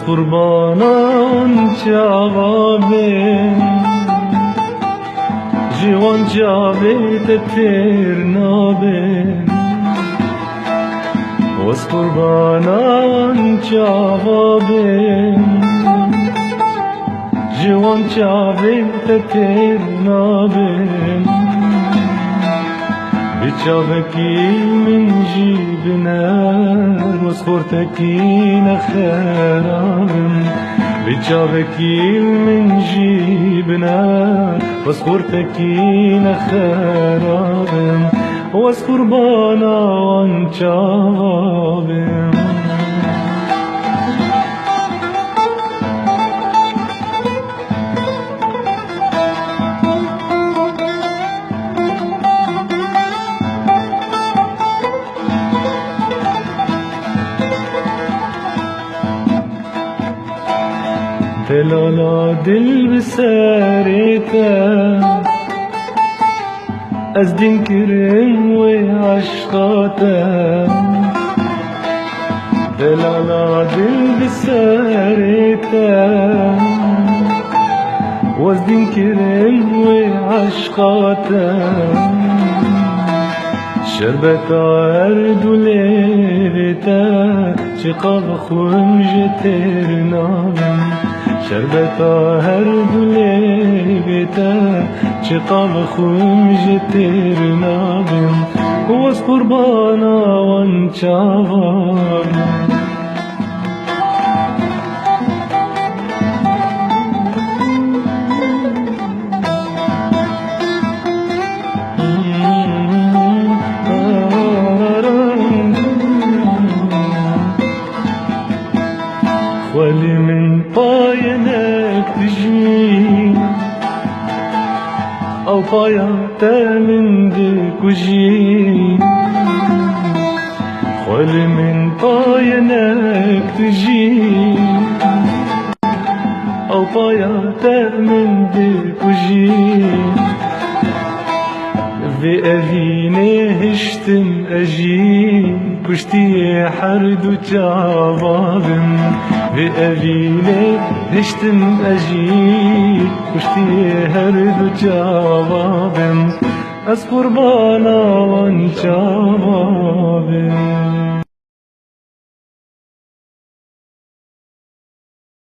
قربانان جوابم جوان جاوید تیر نابم وز قربانان جوابم جوان جاوید تیر نابم بچاوکی من جیبنا وز خورتکی نخرابم بچاوکی من جیبنا وز خورتکی نخرابم وز قربانان جوابم دلالا دل بساريته از دين كرم وعشقاته دلالا دل بساريته واز دين كرم وعشقاته شربتا هرد وليتا شقاق خوم جتر نامم شربتا هرد وليتا شقاق خوم جتر نامم واز قربانا وانشاوام خالي من باينك تجي أو بايعتا من ديك وجي خالي من باينك تجي أو بايعتا من ديك وجي في أهيني هشتم أجي كشتي حرد وجابابم في أهيني هشتم أجي كشتي حرد وجابابم از قربانا وانشابم